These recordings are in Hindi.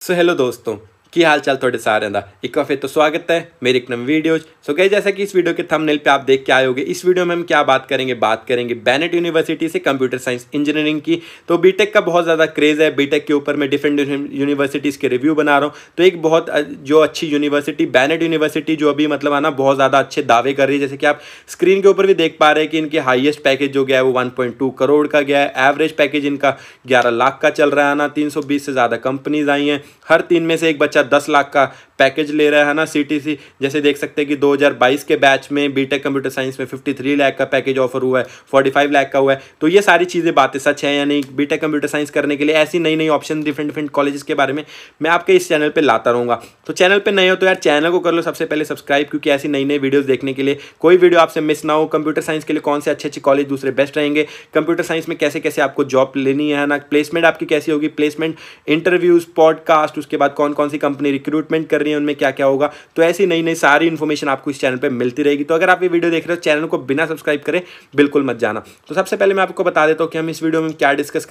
सो हेलो दोस्तों की हाल चाल थोड़े सारे दा एक बार फिर तो स्वागत है मेरी एक नई वीडियो। सो गाइस, जैसा कि इस वीडियो के थंबनेल पे आप देख के आए होगे, इस वीडियो में हम क्या बात करेंगे बेनेट यूनिवर्सिटी से कंप्यूटर साइंस इंजीनियरिंग की। तो बीटेक का बहुत ज़्यादा क्रेज़ है, बीटेक के ऊपर मैं डिफरेंट यूनिवर्सिटीज़ के रिव्यू बना रहा हूँ। तो एक बहुत जो अच्छी यूनिवर्सिटी बेनेट यूनिवर्सिटी जो अभी मतलब आना बहुत ज़्यादा अच्छे दावे कर रही है। जैसे कि आप स्क्रीन के ऊपर भी देख पा रहे हैं कि इनके हाईएस्ट पैकेज जो गया है वो 1.2 करोड़ का गया है। एवरेज पैकेज इनका 11 लाख का चल रहा है ना। 320 से ज़्यादा कंपनीज आई हैं, हर 3 में से एक बच्चा 10 लाख का पैकेज ले रहा है ना। सीटीसी जैसे देख सकते हैं कि 2022 के बैच में बीटेक कंप्यूटर साइंस में 53 लाख का पैकेज ऑफर हुआ है, 45 लाख का हुआ है। तो ये सारी चीज़ें बातें सच है या नहीं, बीटेक कंप्यूटर साइंस करने के लिए ऐसी नई नई ऑप्शन डिफरेंट कॉलेजेस के बारे में मैं आपके इस चैनल पर लाता रहूँगा। तो चैनल पर नए हो तो यार चैनल को कर लो सबसे पहले सब्सक्राइब, क्योंकि ऐसी नई नई वीडियोज़ देखने के लिए कोई वीडियो आपसे मिस ना हो। कंप्यूटर साइंस के लिए कौन से अच्छे अच्छे कॉलेज दूसरे बेस्ट रहेंगे, कंप्यूटर साइंस में कैसे कैसे आपको जॉब लेनी है ना, प्लेसमेंट आपकी कैसी होगी, प्लेसमेंट इंटरव्यूज़ पॉडकास्ट, उसके बाद कौन कौन सी कंपनी रिक्रूटमेंट कर रही है उनमें क्या क्या होगा। तो ऐसी नई नई सारी इन्फॉर्मेशन आपको इस चैनल पे मिलती रहेगी। तो अगर आप ये वीडियो देख रहे हो चैनल को बिना सब्सक्राइब करे बिल्कुल मत जाना। तो सबसे पहले मैं आपको बता देता हूँ कि हम इस वीडियो में क्या डिस्कस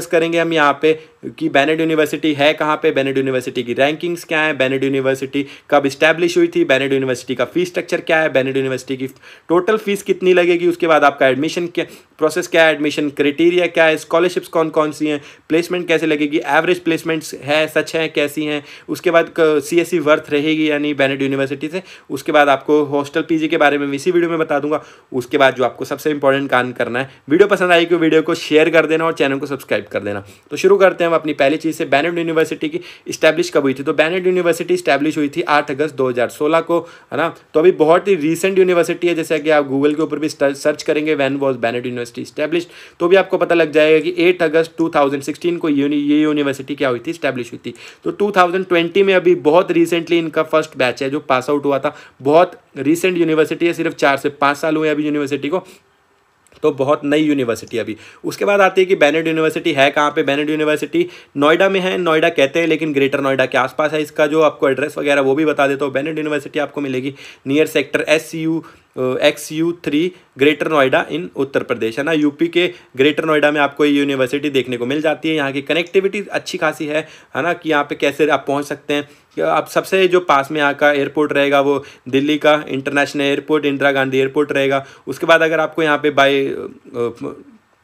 करेंगे हम यहाँ पे कि बेनेट यूनिवर्सिटी है कहाँ पे, बेनेट यूनिवर्सिटी की रैंकिंग्स क्या है, बेनेट यूनिवर्सिटी कब इस्टेब्लिश हुई थी, बेनेट यूनिवर्सिटी का फीस स्ट्रक्चर क्या है, बेनेट यूनिवर्सिटी की टोटल फीस कितनी लगेगी, उसके बाद आपका एडमिशन क्या प्रोसेस क्या है, एडमिशन क्राइटेरिया क्या है, स्कॉलरशिप्स कौन कौन सी हैं, प्लेसमेंट कैसे लगेगी, एवरेज प्लेसमेंट्स है सच है कैसी हैं, उसके बाद सीएससी वर्थ रहेगी यानी बेनेट यूनिवर्सिटी से। उसके बाद आपको हॉस्टल पीजी के बारे में इसी वीडियो में बता दूंगा। उसके बाद जो आपको सबसे इंपॉर्टेंट काम करना है, वीडियो पसंद आई तो वीडियो को शेयर कर देना और चैनल को सब्सक्राइब कर देना। तो शुरू करते हैं हम अपनी पहली चीज़ से, बेनेट यूनिवर्सिटी की इस्टेब्लिश कब हुई थी। तो बेनेट यूनिवर्सिटी इस्टेब्लिश हुई थी 8 अगस्त 2016 को, है ना। तो अभी बहुत ही रिसेंट यूनिवर्सिटी है, जैसे कि आप गूगल के ऊपर भी सर्च करेंगे when was Bennett university establish, तो भी आपको पता लग जाएगा कि 8 अगस्त 2016 को ये यूनिवर्सिटी क्या हुई थी, इस्टेब्लिश हुई थी। तो 2020 में अभी बहुत रिसेंटली इनका फर्स्ट बैच है जो पास आउट हुआ था। बहुत रिसेंट यूनिवर्सिटी है, सिर्फ 4 से 5 साल हुए अभी यूनिवर्सिटी को, तो बहुत नई यूनिवर्सिटी अभी। उसके बाद आती है कि बेनेट यूनिवर्सिटी है कहाँ पे। बेनेट यूनिवर्सिटी नोएडा में है, नोएडा कहते हैं लेकिन ग्रेटर नोएडा के आसपास है। इसका जो आपको एड्रेस वगैरह वो भी बता देता हूँ। बेनेट यूनिवर्सिटी आपको मिलेगी near sector XU3 Greater Noida in Uttar Pradesh, है ना। यूपी के ग्रेटर नोएडा में आपको ये यूनिवर्सिटी देखने को मिल जाती है। यहाँ की कनेक्टिविटी अच्छी खासी है ना, कि यहाँ पे कैसे आप पहुँच सकते हैं। आप सबसे जो पास में यहाँ का एयरपोर्ट रहेगा वो दिल्ली का international airport, Indira Gandhi airport रहेगा। उसके बाद अगर आपको यहाँ पे बाय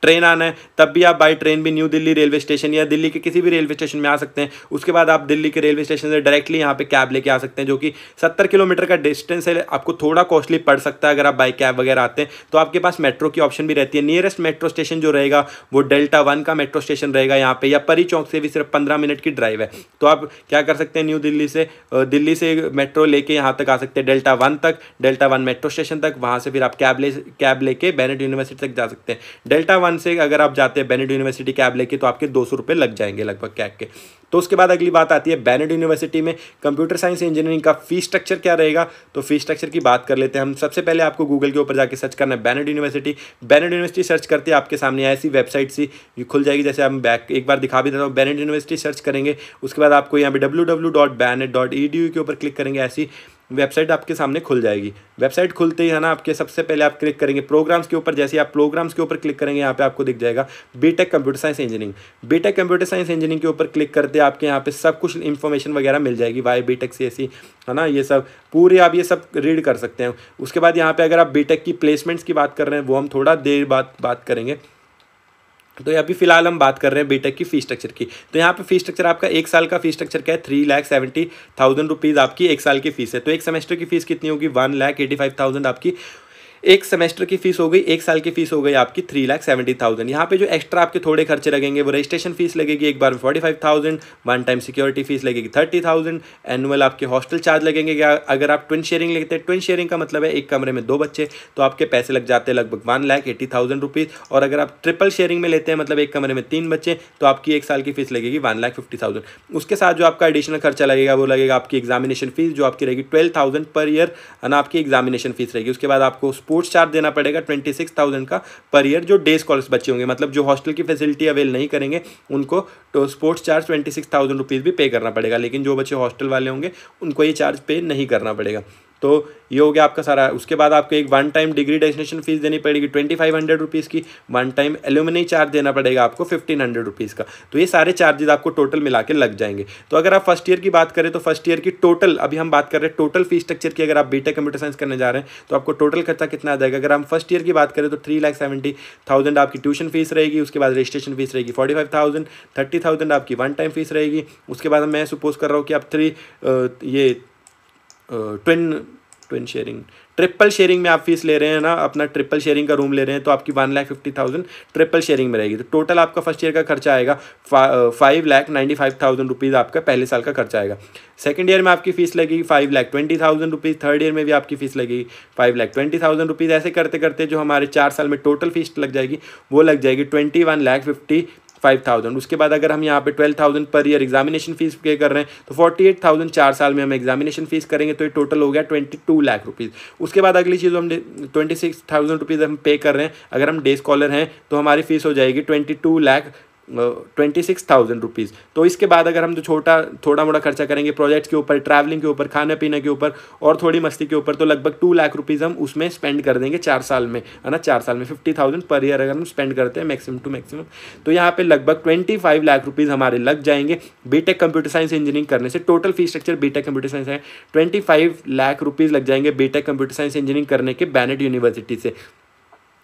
ट्रेन आना है तब भी आप बाई ट्रेन भी न्यू दिल्ली रेलवे स्टेशन या दिल्ली के किसी भी रेलवे स्टेशन में आ सकते हैं। उसके बाद आप दिल्ली के रेलवे स्टेशन से डायरेक्टली यहाँ पे कैब लेके आ सकते हैं, जो कि 70 किलोमीटर का डिस्टेंस है। आपको थोड़ा कॉस्टली पड़ सकता है अगर आप बाई कैब वगैरह आते हैं। तो आपके पास मेट्रो की ऑप्शन भी रहती है। नियरेस्ट मेट्रो स्टेशन जो रहेगा वो डेल्टा 1 का मेट्रो स्टेशन रहेगा यहाँ पे, या परी चौक से भी सिर्फ 15 मिनट की ड्राइव है। तो आप क्या कर सकते हैं, न्यू दिल्ली से मेट्रो लेके यहाँ तक आ सकते हैं डेल्टा 1 तक, डेल्टा 1 मेट्रो स्टेशन तक। वहाँ से फिर आप कैब लेके बेनेट यूनिवर्सिटी तक जा सकते हैं। डेल्टा 1 से अगर आप जाते हैं बेनेट यूनिवर्सिटी कैब लेके तो आपके 200 रुपये लग जाएंगे लगभग कैब के। तो उसके बाद अगली बात आती है बेनेट यूनिवर्सिटी में कंप्यूटर साइंस इंजीनियरिंग का फीस स्ट्रक्चर क्या रहेगा। तो फीस स्ट्रक्चर की बात कर लेते हैं हम। सबसे पहले आपको गूगल के ऊपर जाके सर्च करना है Bennett university. Bennett university search करते हैं आपके सामने ऐसी वेबसाइट सी खुल जाएगी, जैसे हम बैक एक बार दिखा भी देता हूँ। बेनेट यूनिवर्सिटी सर्च करेंगे, उसके बाद आपको यहाँ पे www.benet.edu के ऊपर क्लिक करेंगे, ऐसी वेबसाइट आपके सामने खुल जाएगी। वेबसाइट खुलते ही है ना, आपके सबसे पहले आप क्लिक करेंगे प्रोग्राम्स के ऊपर। जैसे आप प्रोग्राम्स के ऊपर क्लिक करेंगे यहाँ पे आपको दिख जाएगा BTech computer science engineering. BTech computer science engineering के ऊपर क्लिक करते हैं आपके यहाँ पे सब कुछ इन्फॉर्मेशन वगैरह मिल जाएगी, वाई बीटेक सीएससी, है ना। ये सब पूरे आप ये सब रीड कर सकते हैं। उसके बाद यहाँ पे अगर आप बीटेक की प्लेसमेंट्स की बात कर रहे हैं वो हम थोड़ा देर बाद बात करेंगे। तो अभी फिलहाल हम बात कर रहे हैं बीटेक की फीस स्ट्रक्चर की। तो यहाँ पे फीस स्ट्रक्चर आपका एक साल का फीस स्ट्रक्चर क्या है, 3,70,000 रुपीज़ आपकी एक साल की फीस है। तो एक सेमेस्टर की फीस कितनी होगी, 1,85,000 आपकी एक सेमेस्टर की फीस हो गई। एक साल की फीस हो गई आपकी 3,70,000। यहाँ पे जो एक्स्ट्रा आपके थोड़े खर्चे लगेंगे वो रजिस्ट्रेशन फीस लगेगी एक बार में 45,000, वन टाइम सिक्योरिटी फीस लगेगी 30,000, एनुअल आपके हॉस्टल चार्ज लगेंगे। अगर आप ट्विन शेयरिंग लेते हैं, ट्विन शेयरिंग का मतलब है एक कमरे में 2 बच्चे, तो आपके पैसे लग जाते हैं लगभग 1,80,000 रुपीज़। और अगर आप ट्रिपल शेयरिंग में लेते हैं, मतलब एक कमरे में 3 बच्चे, तो आपकी एक साल की फीस लगेगी 1,50,000। उसके साथ जो आपका एडिशनल खर्चा लगेगा वो लगेगा आपकी एग्जामिनेशन फीस, जो आपकी रहेगी 12,000 पर ईयर, है ना। आपकी एग्जामिनेशन फीस रहेगी। उसके बाद आपको स्पोर्ट्स चार्ज देना पड़ेगा 26,000 का पर ईयर, जो डे स्कॉलर्स बच्चे होंगे, मतलब जो हॉस्टल की फैसिलिटी अवेल नहीं करेंगे उनको तो स्पोर्ट्स चार्ज 26,000 रुपीज़ भी पे करना पड़ेगा। लेकिन जो बच्चे हॉस्टल वाले होंगे उनको ये चार्ज पे नहीं करना पड़ेगा। तो ये हो गया आपका सारा। उसके बाद आपको एक one time degree designation fees देनी पड़ेगी 2500 रुपीज़ की, वन टाइम एल्यूमिनी चार्ज देना पड़ेगा आपको 1500 रुपीज़ का। तो ये सारे चार्जेस आपको टोटल मिला के लग जाएंगे। तो अगर आप फर्स्ट ईयर की बात करें तो फर्स्ट ईयर की टोटल, अभी हम बात कर रहे हैं टोटल फीस स्ट्रक्चर की, अगर आप बीटेक कंप्यूटर साइंस करने जा रहे हैं तो आपको टोटल खर्चा कितना आ जाएगा। अगर हम फर्स्ट ईयर की बात करें तो 3,70,000 आपकी ट्यूशन फीस रहेगी, उसके बाद रजिस्ट्रेशन फीस रहेगी 45,000, 30,000 आपकी वन टाइम फीस रहेगी। उसके बाद मैं सपोज कर रहा हूँ कि आप ट्विन शेयरिंग, ट्रिपल शेयरिंग में आप फीस ले रहे हैं ना, अपना ट्रिपल शेयरिंग का रूम ले रहे हैं तो आपकी 1,50,000 ट्रिपल शेयरिंग में रहेगी। तो टोटल आपका फर्स्ट ईयर का खर्चा आएगा 5,95,000 रुपीज़ आपका पहले साल का खर्चा आएगा। सेकंड ईयर में आपकी फीस लगेगी 5,20,000 रुपीज़, थर्ड ईयर में भी आपकी फीस लगेगी 5,20,000 रुपीज़। ऐसे करते करते जो हमारे 4 साल में टोटल फीस लग जाएगी वो लग जाएगी 21,55,000। उसके बाद अगर हम यहाँ पे 12,000 पर ईयर एग्जामिनेशन फीस पे कर रहे हैं तो 48,000 4 साल में हम एग्जामिनेशन फीस करेंगे तो ये टोटल हो गया 22 लाख रुपीज़। उसके बाद अगली चीज़ हम 26,000 रुपीज़ हम पे कर रहे हैं, अगर हम डे स्कॉलर हैं तो हमारी फीस हो जाएगी 26,000 रुपीज़। तो इसके बाद अगर हम जो थोड़ा मोड़ा खर्चा करेंगे प्रोजेक्ट्स के ऊपर, ट्रैवलिंग के ऊपर, खाने पीने के ऊपर और थोड़ी मस्ती के ऊपर, तो लगभग 2 लाख रुपीज़ हम उसमें स्पेंड कर देंगे 4 साल में, है ना। 4 साल में 50,000 पर ईयर अगर हम स्पेंड करते हैं मैक्सिमम टू मैक्सिमम, तो यहाँ पे लगभग 25 लाख रुपीज़ हमारे लग जाएंगे बीटेक कंप्यूटर साइंस इंजीनियरिंग करने से। Total fee structure BTech computer science है 25 लाख रुपीज़ लग जाएंगे बीटेक कंप्यूटर साइंस इंजीनियरिंग करने के बैनेट यूनिवर्सिटी से,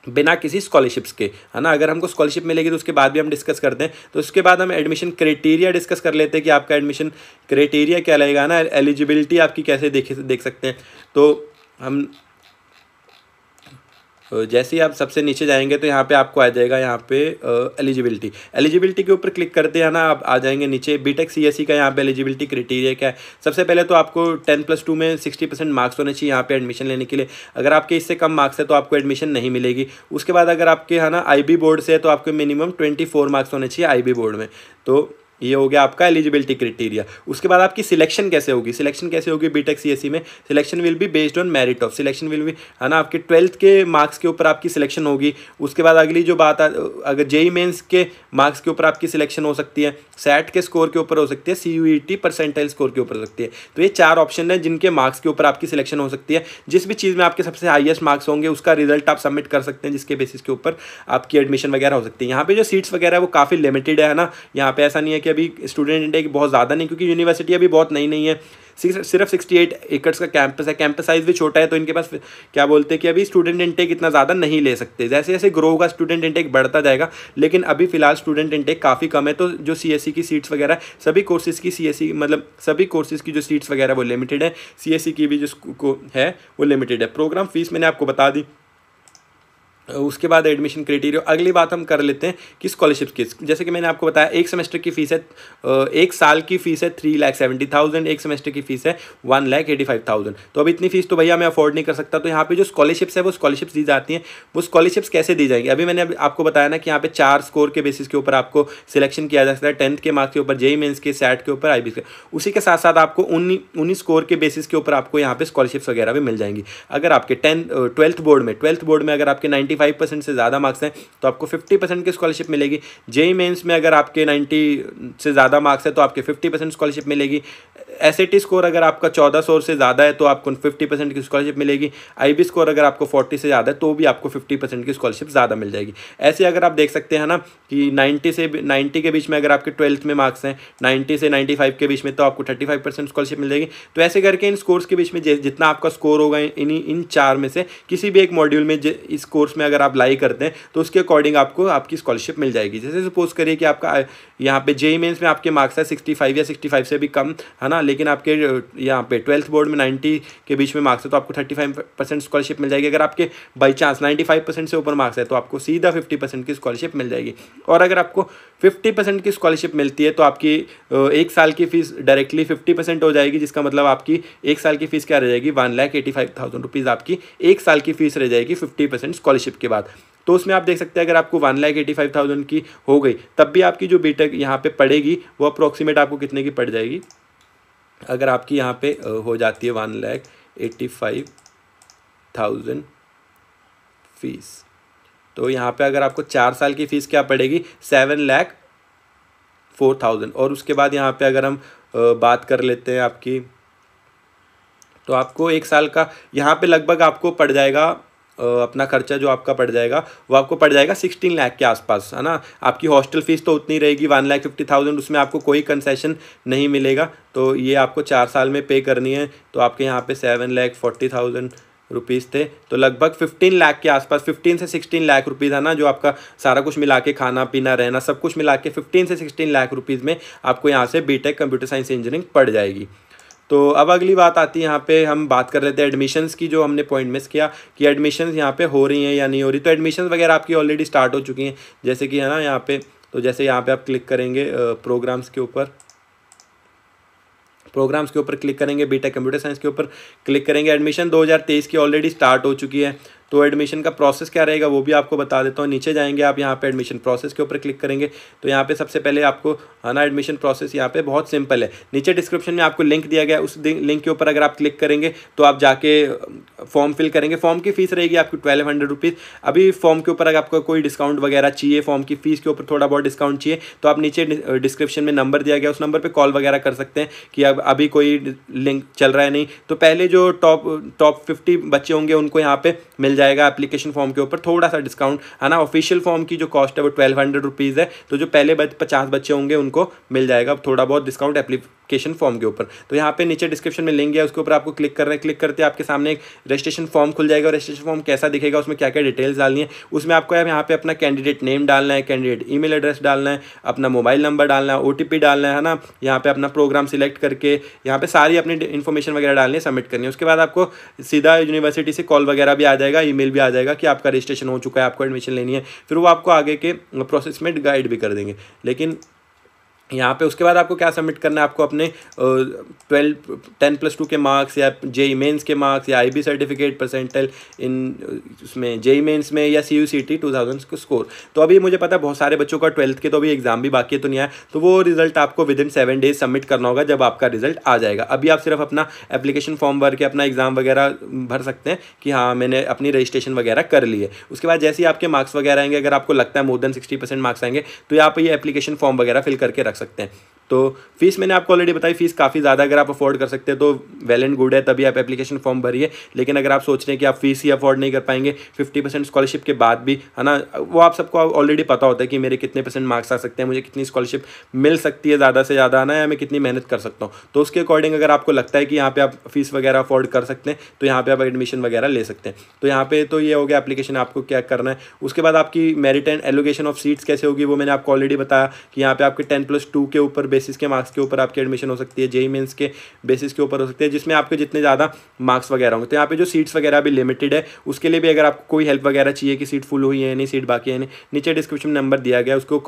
बिना किसी स्कॉलरशिप्स के, है ना। अगर हमको स्कॉलरशिप मिलेगी तो उसके बाद भी हम डिस्कस करते हैं। तो उसके बाद हम एडमिशन क्राइटेरिया डिस्कस कर लेते हैं कि आपका एडमिशन क्राइटेरिया क्या लगेगा ना, एलिजिबिलिटी आपकी कैसे देख सकते हैं। तो हम जैसे ही आप सबसे नीचे जाएंगे तो यहाँ पे आपको आ जाएगा यहाँ पे एलिजिबिलिटी के ऊपर क्लिक करते हैं ना, आप आ जाएंगे नीचे बीटेक सीएसई का। यहाँ पे एलिजिबिलिटी क्राइटेरिया क्या है, सबसे पहले तो आपको 10+2 में 60% मार्क्स होने चाहिए यहाँ पे एडमिशन लेने के लिए। अगर आपके इससे कम मार्क्स है तो आपको एडमिशन नहीं मिलेगी। उसके बाद अगर आपके, है ना, आईबी बोर्ड से है तो आपको मिनिमम 24 मार्क्स होने चाहिए आईबी बोर्ड में। तो ये हो गया आपका एलिजिबिलिटी क्राइटेरिया। उसके बाद आपकी सिलेक्शन कैसे होगी बीटेक सीएसई में, selection will be based on merit of, selection will be, है ना, आपके 12th के मार्क्स के ऊपर आपकी सिलेक्शन होगी। उसके बाद अगली जो बात अगर जेई मेंस के मार्क्स के ऊपर आपकी सिलेक्शन हो सकती है, सैट के स्कोर के ऊपर हो सकती है, सीयूईटी परसेंटाइल स्कोर के ऊपर हो सकती है। तो ये 4 ऑप्शन है जिनके मार्क्स के ऊपर आपकी सिलेक्शन हो सकती है। जिस भी चीज़ में आपके सबसे हाईएस्ट मार्क्स होंगे उसका रिजल्ट आप सबमिट कर सकते हैं, जिसके बेसिस के ऊपर आपकी एडमिशन वगैरह हो सकती है। यहाँ पे जो सीट्स वगैरह है वो काफ़ी लिमिटेड है ना। यहाँ पे ऐसा नहीं है कि अभी स्टूडेंट इंटेक बहुत ज़्यादा नहीं, क्योंकि यूनिवर्सिटी अभी बहुत नई है। सिर्फ 68 एकड़ का कैंपस है, कैंपस साइज भी छोटा है, तो इनके पास क्या बोलते हैं कि अभी स्टूडेंट इंटेक इतना ज़्यादा नहीं ले सकते। जैसे जैसे ग्रो होगा स्टूडेंट इंटेक बढ़ता जाएगा, लेकिन अभी फिलहाल स्टूडेंट इंटेक काफ़ी कम है। तो जो सीएसई की सीट्स वगैरह, सभी कोर्सेज़ की सीएसई मतलब सभी कोर्सेज़ की जो सीट्स वगैरह वो लिमिटेड है, सीएसई की भी जो है वो लिमिटेड है। प्रोग्राम फीस मैंने आपको बता दी। उसके बाद एडमिशन क्राइटेरिया, अगली बात हम कर लेते हैं कि स्कॉलरशिप की। जैसे कि मैंने आपको बताया एक सेमेस्टर की फ़ीस है, एक साल की फ़ीस है 3,70,000, एक सेमेस्टर की फ़ीस है 1,85,000। तो अब इतनी फ़ीस तो भैया मैं अफोर्ड नहीं कर सकता। तो यहाँ पे जो स्कॉलरशिप्स है वो स्कॉलरशिप्स दी जाती हैं। वो स्कॉलरशिप्स कैसे दी जाएंगी, अभी मैंने आपको बताया ना कि यहाँ पे 4 स्कोर के बेसिस के ऊपर आपको सिलेक्शन किया जा सकता है। 10th के मार्क्स के ऊपर, जेई मेंस के, सैट के ऊपर, आईबी के। उसी के साथ साथ आपको उन्हीं स्कोर के बेसिस के ऊपर आपको यहाँ पे स्कॉलरशिप्स वगैरह भी मिल जाएंगी। अगर आपके 12th बोर्ड में अगर आपके 95% से ज़्यादा मार्क्स हैं तो आपको 50% की स्कॉलरशिप मिलेगी। जेई मेंस में अगर आपके 90 से ज़्यादा मार्क्स है तो आपके 50% स्कॉलरशिप मिलेगी। एसएटी स्कोर अगर आपका 1400 से ज़्यादा है तो आपको 50% की स्कॉलरशिप मिलेगी। आईबी स्कोर अगर आपको 40 से ज़्यादा है तो भी आपको 50% की स्कॉलरशिप ज़्यादा मिल जाएगी। ऐसे अगर आप देख सकते हैं ना कि 90 के बीच में अगर आपके 12th में मार्क्स हैं, 90 से 95 के बीच में, तो आपको 35% स्कॉलरशिप मिल जाएगी। तो ऐसे करके इन स्कोर्स के बीच में जितना आपका स्कोर होगा इन 4 में से किसी भी एक मॉड्यूल में इस कोर्स में अगर आप लाई करते हैं तो उसके अकॉर्डिंग आपको आपकी स्कॉलरशिप मिल जाएगी। जैसे सपोज करिए कि आपका यहाँ पे जेई मेंस में आपके मार्क्स है 65 या 65 से भी कम, है ना, लेकिन आपके यहाँ पे 12th बोर्ड में 90 के बीच में मार्क्स है तो आपको 35% स्कॉलरशिप मिल जाएगी। अगर आपके बाई चांस 95% से ऊपर मार्क्स है तो आपको सीधा 50% की स्कॉलरशिप मिल जाएगी। और अगर आपको 50% की स्कॉलरशिप मिलती है तो आपकी एक साल की फीस डायरेक्टली 50% हो जाएगी, जिसका मतलब आपकी एक साल की फीस क्या रह जाएगी, 1,85,000 रुपीज़ आपकी एक साल की फीस रह जाएगी 50% स्कॉलरशिप के बाद। तो उसमें आप देख सकते हैं अगर आपको 1,85,000 की हो गई तब भी आपकी जो बीटेक यहाँ पे पड़ेगी वो अप्रॉक्सीमेट आपको कितने की पड़ जाएगी। अगर आपकी यहाँ पे हो जाती है 1,85,000 फीस, तो यहाँ पे अगर आपको 4 साल की फ़ीस क्या पड़ेगी, 7,04,000। और उसके बाद यहाँ पे अगर हम बात कर लेते हैं आपकी तो आपको 1 साल का यहाँ पे लगभग आपको पड़ जाएगा अपना खर्चा जो आपका पड़ जाएगा वो आपको पड़ जाएगा 16 लाख के आसपास, है ना। आपकी हॉस्टल फीस तो उतनी रहेगी 1,50,000, उसमें आपको कोई कंसेशन नहीं मिलेगा। तो ये आपको 4 साल में पे करनी है। तो आपके यहाँ पे 7,40,000 रुपीज़ थे, तो लगभग 15 लाख के आसपास, 15 से 16 लाख रुपीज़, है ना, जो आपका सारा कुछ मिला के खाना पीना रहना सब कुछ मिला के 15 से 16 लाख रुपीज़ में आपको यहाँ से बीटेक कंप्यूटर साइंस इंजीनियरिंग पड़ जाएगी। तो अब अगली बात आती है, यहाँ पे हम बात कर रहे थे एडमिशन्स की, जो हमने पॉइंट मिस किया कि एडमिशन्स यहाँ पे हो रही हैं या नहीं हो रही। तो एडमिशन्स वगैरह आपकी ऑलरेडी स्टार्ट हो चुकी हैं, जैसे कि, है ना, यहाँ पे। तो जैसे यहाँ पे आप क्लिक करेंगे प्रोग्राम्स के ऊपर क्लिक करेंगे, बीटेक कंप्यूटर साइंस के ऊपर क्लिक करेंगे। एडमिशन 2023 की ऑलरेडी स्टार्ट हो चुकी है। तो एडमिशन का प्रोसेस क्या रहेगा वो भी आपको बता देता हूँ। नीचे जाएंगे आप, यहाँ पे एडमिशन प्रोसेस के ऊपर क्लिक करेंगे। तो यहाँ पे सबसे पहले आपको, है ना, एडमिशन प्रोसेस यहाँ पे बहुत सिंपल है। नीचे डिस्क्रिप्शन में आपको लिंक दिया गया है, उस लिंक के ऊपर अगर आप क्लिक करेंगे तो आप जाके फॉर्म फिल करेंगे। फॉर्म की फ़ीस रहेगी आपकी 1200 रुपीज़। अभी फॉर्म के ऊपर अगर आपको कोई डिस्काउंट वगैरह चाहिए, फॉर्म की फ़ीस के ऊपर थोड़ा बहुत डिस्काउंट चाहिए, तो आप नीचे डिस्क्रिप्शन में नंबर दिया गया, उस नंबर पर कॉल वगैरह कर सकते हैं कि अब अभी कोई लिंक चल रहा है नहीं। तो पहले जो टॉप 50 बच्चे होंगे उनको यहाँ पे मिल जाएगा एप्लीकेशन फॉर्म के ऊपर थोड़ा सा डिस्काउंट, है ना। ऑफिशियल फॉर्म की जो कॉस्ट है वो 1200 रुपीज़ है। तो जो पहले 50 बच्चे होंगे उनको मिल जाएगा थोड़ा बहुत डिस्काउंट एप्लीकेशन फॉर्म के ऊपर। तो यहाँ पे नीचे डिस्क्रिप्शन में लिंक है, उसके ऊपर आपको क्लिक कर रहे हैं। क्लिक करते आपके सामने एक रजिस्ट्रेशन फॉर्म खुल जाएगा। रजिस्ट्रेशन फॉर्म कैसा दिखेगा, उसमें क्या क्या डिटेल्स डालनी है, उसमें आपको यहाँ पे अपना कैंडिडेट नेम डालना है, कैंडिडेट ईमेल एड्रेस डालना है, अपना मोबाइल नंबर डालना है, OTP डालना है ना। यहाँ पे अपना प्रोग्राम सिलेक्ट करके यहाँ पे सारी अपनी इन्फॉर्मेशन वगैरह डालनी है, सबमिट करनी है। उसके बाद आपको सीधा यूनिवर्सिटी से कॉल वगैरह भी आ जाएगा, ईमेल भी आ जाएगा कि आपका रजिस्ट्रेशन हो चुका है, आपको एडमिशन लेनी है। फिर वो आपको आगे के प्रोसेस में गाइड भी कर देंगे। लेकिन यहाँ पे उसके बाद आपको क्या सबमिट करना है, आपको अपने 10+2 के मार्क्स या JEE मेंस के मार्क्स या IB सर्टिफिकेट परसेंटाइल इन उसमें JEE मेंस में या CUCT 2000 का स्कोर। तो अभी मुझे पता है बहुत सारे बच्चों का 12th के तो अभी एग्जाम भी बाकी है, तो नहीं आया, तो वो रिजल्ट आपको विदिन 7 डेज सबमिट करना होगा जब आपका रिजल्ट आ जाएगा। अभी आप सिर्फ अपना एप्लीकेशन फॉर्म भर के अपना एग्जाम वगैरह भर सकते हैं कि हाँ मैंने अपनी रजिस्ट्रेशन वगैरह कर ली है। उसके बाद जैसे ही आपके मार्क्स वगैरह आएंगे, अगर आपको लगता है मोर देन 60% मार्क्स आएंगे, तो यहाँ पर ये एप्लीकेशन फॉर्म वगैरह फिल करके रख सकते हैं। तो फीस मैंने आपको ऑलरेडी बताई, फीस काफ़ी ज़्यादा, अगर आप अफोर्ड कर सकते हैं तो वेल एंड गुड है, तभी आप एप्लीकेशन फॉर्म भरिए। लेकिन अगर आप सोच रहे हैं कि आप फीस ही अफोर्ड नहीं कर पाएंगे 50% स्कॉलरशिप के बाद भी, है ना, वो आप सबको ऑलरेडी पता होता है कि मेरे कितने % मार्क्स आ सकते हैं, मुझे कितनी स्कॉलरशिप मिल सकती है ज़्यादा से ज़्यादा, ना, या मैं कितनी मेहनत कर सकता हूँ। तो उसके अकॉर्डिंग अगर आपको लगता है कि यहाँ पे आप फीस वगैरह अफोर्ड कर सकते हैं तो यहाँ पे आप एडमिशन वगैरह ले सकते हैं। तो यहाँ पे तो ये हो गया एप्लीकेशन, आपको क्या करना है। उसके बाद आपकी merit and allocation of seats कैसे होगी वो मैंने आपको ऑलरेडी बताया कि यहाँ पे आपके 10+2 के ऊपर बेसिस के मार्क्स के ऊपर आपकी एडमिशन हो सकती है, JEE मेंस के बेसिस के ऊपर हो सकती है, जिसमें आपके जितने ज़्यादा मार्क्स वगैरह होंगे। तो यहाँ पे जो सीट्स वगैरह भी लिमिटेड है, उसके लिए भी अगर आपको कोई हेल्प वगैरह चाहिए कि सीट फुल हुई है नहीं, सीट बाकी है नहीं, नीचे डिस्क्रिप्शन में नंबर दिया गया है, उसको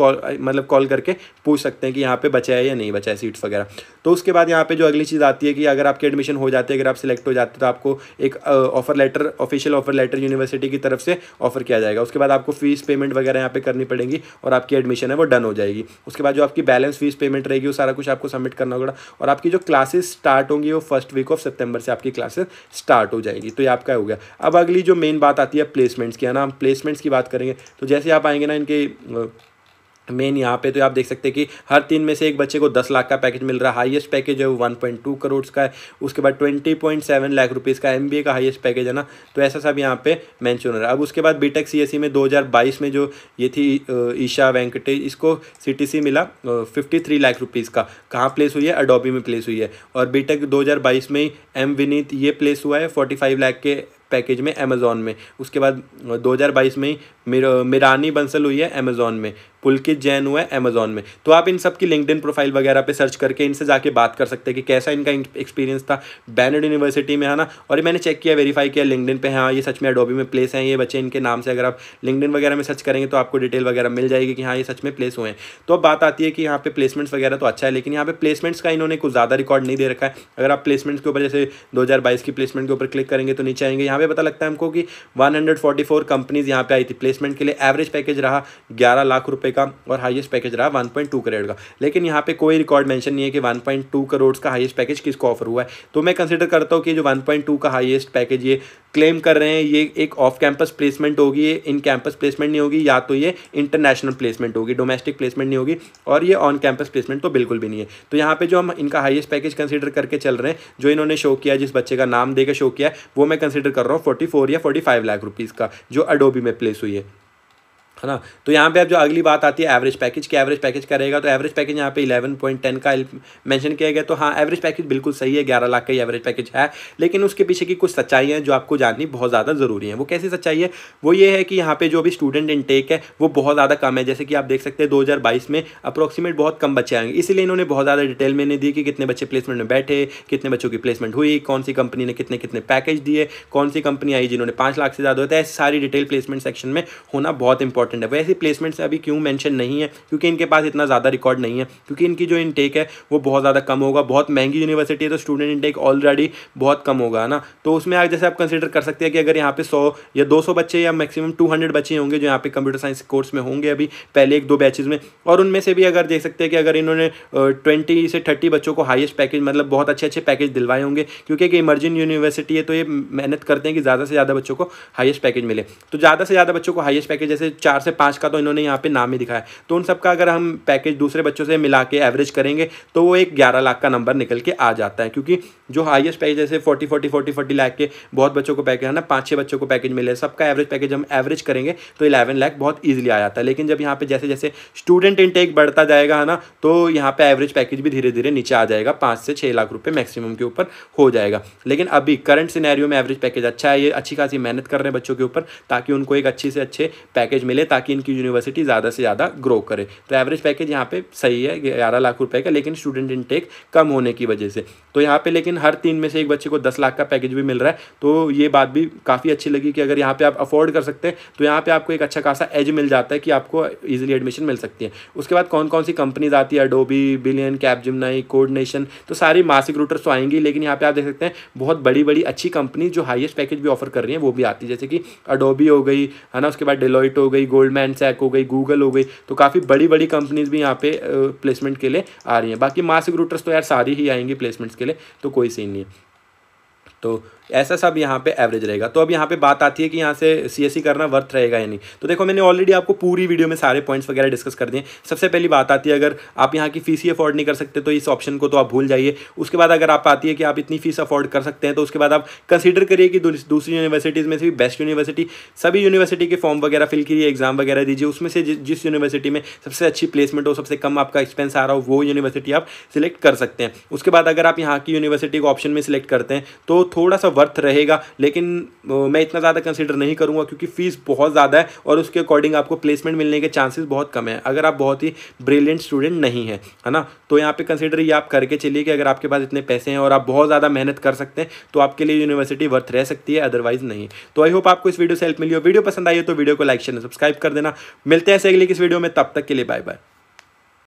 कॉल करके पूछ सकते हैं कि यहाँ पे बचा है या नहीं बचा है सीट्स वगैरह। तो उसके बाद यहाँ पे जो अगली चीज़ आती है कि अगर आपकी एडमिशन हो जाती है, अगर आप सिलेक्ट हो जाते हैं, तो आपको एक offer letter, official offer letter university की तरफ से ऑफर किया जाएगा। उसके बाद आपको फीस पेमेंट वगैरह यहाँ पे करनी पड़ेगी और आपकी एडमिशन है वो डन हो जाएगी। उसके बाद जो आपकी बैलेंस फीस पेमेंट रहेगी वो सारा कुछ आपको सबमिट करना होगा। और आपकी जो क्लासेस स्टार्ट होंगी वो फर्स्ट वीक ऑफ सितंबर से आपकी क्लासेस स्टार्ट हो जाएगी। तो ये आपका हो गया। अब अगली जो मेन बात आती है प्लेसमेंट्स की, है ना, हम प्लेसमेंट्स की बात करेंगे। तो जैसे आप आएंगे ना इनके मेन यहाँ पे, तो आप देख सकते हैं कि हर 3 में से एक बच्चे को 10 लाख का पैकेज मिल रहा है। हाईएस्ट पैकेज है वो 1.2 करोड़ का है। उसके बाद 20.7 लाख रुपीज़ का MBA का हाईएस्ट पैकेज है ना। तो ऐसा सब यहाँ पे मेंशन हो रहा है। अब उसके बाद बीटेक CSE में 2022 में जो ये थी ईशा वेंकटेश, इसको CTC मिला 53 लाख रुपीज़ का। कहाँ प्लेस हुई है? एडोबी में प्लेस हुई है। और बीटेक 2022 में M विनीत ये प्लेस हुआ है 45 लाख के पैकेज में अमेज़ॉन में। उसके बाद 2022 में ही मिरानी बंसल हुई है अमेज़ॉन में, पुलकित जैन हुआ है अमेज़ॉन में। तो आप इन सब की लिंक्डइन प्रोफाइल वगैरह पे सर्च करके इनसे जाके बात कर सकते हैं कि कैसा इनका एक्सपीरियंस था बैनर्ड यूनिवर्सिटी में, है ना। और ये मैंने चेक किया, वेरीफाई किया लिंक्डइन पे, हाँ ये सच में एडोबी में प्लेस हैं ये बच्चे, इनके नाम से अगर आप लिंक्डइन वगैरह में सर्च करेंगे तो आपको डिटेल वगैरह मिल जाएगी कि हाँ ये सच में प्लेस हुए हैं। तो अब बात आती है कि यहाँ पे प्लेसमेंट्स वगैरह तो अच्छा है, लेकिन यहाँ पे प्लेसमेंट्स का इन्होंने कुछ ज़्यादा रिकॉर्ड नहीं दे रखा है। अगर आप प्लेसमेंट्स के ऊपर जैसे 2022 की प्लेसमेंट के ऊपर क्लिक करेंगे तो नीचे आएंगे, यहाँ पे पता लगता है हमको कि 144 कंपनीज यहाँ पे आई थी प्लेसमेंट के लिए। एवरेज पैकेज रहा 11 लाख रुपए का और हाईएस्ट पैकेज रहा 1.2 करोड़ का। लेकिन यहाँ पे कोई रिकॉर्ड मेंशन नहीं है कि 1.2 करोड़ का हाईएस्ट पैकेज किसको ऑफर हुआ है। तो मैं कंसिडर करता हूँ कि जो 1.2 का हाईएस्ट पैकेज ये क्लेम कर रहे हैं, ये एक ऑफ कैंपस प्लेसमेंट होगी, ये इन कैंपस प्लेसमेंट नहीं होगी, या तो ये इंटरनेशनल प्लेसमेंट होगी, डोमेस्टिक प्लेसमेंट नहीं होगी, और ये ऑन कैंपस प्लेसमेंट तो बिल्कुल भी नहीं है। तो यहाँ पे जो हम इनका हाईएस्ट पैकेज कंसीडर करके चल रहे हैं, जो इन्होंने शो किया, जिस बच्चे का नाम देकर शो किया है, वो मैं कंसीडर कर रहा हूँ 44 या 45 लाख रुपीज़ का, जो अडोबी में प्लेस हुई है ना। तो यहाँ पे अब जो अगली बात आती है एवरेज पैकेज की, एवरेज पैकेज क्या रहेगा। तो एवरेज पैकेज यहाँ पे 11.10 का मेंशन किया गया। तो हाँ, एवरेज पैकेज बिल्कुल सही है, 11 लाख का ही एवरेज पैकेज है, लेकिन उसके पीछे की कुछ सच्चाई है जो आपको जाननी बहुत ज़्यादा ज़रूरी है। वो कैसी सच्चाई है? वो ये है कि यहाँ पे जो भी स्टूडेंट इनटेक है वो बहुत ज़्यादा कम है। जैसे कि आप देख सकते हैं 2022 में अप्रोक्सीमेट बहुत कम बच्चे आएंगे, इसीलिए इन्होंने बहुत ज़्यादा डिटेल में नहीं दी कि कितने बच्चे प्लेसमेंट में बैठे, कितने बच्चों की प्लेसमेंट हुई, कौन सी कंपनी ने कितने कितने पैकेज दिए, कौन सी कंपनी आई जिन्होंने 5 लाख से ज़्यादा होता है। ऐसी सारी डिटेल प्लेसमेंट सेक्शन में होना बहुत इंपॉर्टेंट है। वैसे प्लेसमेंट से अभी क्यों मेंशन नहीं है? क्योंकि इनके पास इतना ज़्यादा रिकॉर्ड नहीं है, क्योंकि इनकी जो इनटेक है वो बहुत ज़्यादा कम होगा। बहुत महंगी यूनिवर्सिटी है तो स्टूडेंट इनटेक ऑलरेडी बहुत कम होगा ना। तो उसमें आज जैसे आप कंसीडर कर सकते हैं कि अगर यहाँ पे 100 या 200 बच्चे या मैक्सिमम 200 बच्चे होंगे जो यहाँ पे कंप्यूटर साइंस कोर्स में होंगे अभी पहले 1-2 बैचेज में, और उनमें से भी अगर देख सकते हैं कि अगर इन्होंने 20 से 30 बच्चों को हाईएस्ट पैकेज, मतलब बहुत अच्छे अच्छे पैकेज दिलवाए होंगे, क्योंकि एक इमर्जिंग यूनिवर्सिटी है तो ये मेहनत करते हैं कि ज़्यादा से ज़्यादा बच्चों को हाईएस्ट पैकेज मिले। तो ज़्यादा से ज़्यादा बच्चों को हाईएस्ट पैकेज जैसे 4 से 5 का तो इन्होंने यहाँ पे नाम ही दिखाया। तो उन सबका अगर हम पैकेज दूसरे बच्चों से मिला के एवरेज करेंगे तो वो एक 11 लाख का नंबर निकल के आ जाता है। क्योंकि जो हाईएस्ट पैकेज जैसे 40 लाख के बहुत बच्चों को पैकेज है ना, 5-6 बच्चों को पैकेज मिले, सबका एवरेज पैकेज हम एवरेज करेंगे तो 11 लाख बहुत ईजिली आ जाता है। लेकिन जब यहाँ पे जैसे जैसे स्टूडेंट इनटेक बढ़ता जाएगा है ना, तो यहाँ पे एवरेज पैकेज भी धीरे धीरे नीचे आ जाएगा, 5 से 6 लाख रुपए मैक्सिमम के ऊपर हो जाएगा। लेकिन अभी करंट सिनेरियो में एवरेज पैकेज अच्छा है, ये अच्छी खासी मेहनत कर रहे हैं बच्चों के ऊपर ताकि उनको एक अच्छी से अच्छे पैकेज मिले, ताकि इनकी यूनिवर्सिटी ज़्यादा से ज़्यादा ग्रो करे। तो एवरेज पैकेज यहाँ पे सही है 11 लाख रुपए का, लेकिन स्टूडेंट इनटेक कम होने की वजह से। तो यहाँ पे लेकिन हर 3 में से एक बच्चे को 10 लाख का पैकेज भी मिल रहा है। तो ये बात भी काफ़ी अच्छी लगी कि अगर यहाँ पे आप अफोर्ड कर सकते हैं तो यहाँ पे आपको एक अच्छा खासा एज मिल जाता है कि आपको ईजिली एडमिशन मिल सकती है। उसके बाद कौन कौन सी कंपनीज आती है, अडोबी, बिलियन, कैपजेमिनी, कोऑर्डिनेशन, तो सारी मासिक रिक्रूटर्स तो आएंगी। लेकिन यहाँ पे आप देख सकते हैं बहुत बड़ी बड़ी अच्छी कंपनी जो हाईएस्ट पैकेज भी ऑफर कर रही है वो भी आती है, जैसे कि अडोबी हो गई है ना, उसके बाद डेलॉइट हो गई, गोल्डमैन सैक हो गई, गूगल हो गई। तो काफ़ी बड़ी बड़ी कंपनीज भी यहाँ पे प्लेसमेंट के लिए आ रही हैं। बाकी मास रिक्रूटर्स तो यार सारी ही आएंगी प्लेसमेंट्स के लिए, तो कोई सीन नहीं है। तो ऐसा सब यहाँ पे एवरेज रहेगा। तो अब यहाँ पे बात आती है कि यहाँ से सीएससी करना वर्थ रहेगा या नहीं। तो देखो मैंने ऑलरेडी आपको पूरी वीडियो में सारे पॉइंट्स वगैरह डिस्कस कर दिए। सबसे पहली बात आती है अगर आप यहाँ की फीस ही अफोर्ड नहीं कर सकते तो इस ऑप्शन को तो आप भूल जाइए। उसके बाद अगर आप आती है कि आप इतनी फीस अफोर्ड कर सकते हैं तो उसके बाद आप कंसीडर करिए कि दूसरी यूनिवर्सिटीज़ में से भी बेस्ट यूनिवर्सिटी, सभी यूनिवर्सिटी के फॉर्म वगैरह फिल कीजिए, एग्जाम वगैरह दीजिए, उसमें से जिस यूनिवर्सिटी में सबसे अच्छी प्लेसमेंट हो, सबसे कम आपका एक्सपेंस आ रहा हो, वो यूनिवर्सिटी आप सिलेक्ट कर सकते हैं। उसके बाद अगर आप यहाँ की यूनिवर्सिटी को ऑप्शन में सिलेक्ट करते हैं तो थोड़ा सा वर्थ रहेगा, लेकिन मैं इतना ज़्यादा कंसीडर नहीं करूँगा क्योंकि फ़ीस बहुत ज़्यादा है और उसके अकॉर्डिंग आपको प्लेसमेंट मिलने के चांसेस बहुत कम है अगर आप बहुत ही ब्रिलियंट स्टूडेंट नहीं है, है ना। तो यहाँ पे कंसीडर ये आप करके चलिए कि अगर आपके पास इतने पैसे हैं और आप बहुत ज़्यादा मेहनत कर सकते हैं तो आपके लिए यूनिवर्सिटी वर्थ रह सकती है, अदरवाइज नहीं। तो आई होप आपको इस वीडियो से हेल्प मिली हो। वीडियो पसंद आई हो तो वीडियो को लाइक शेयर सब्सक्राइब कर देना। मिलते हैं ऐसे अगली किस वीडियो में, तब तक के लिए बाय बाय।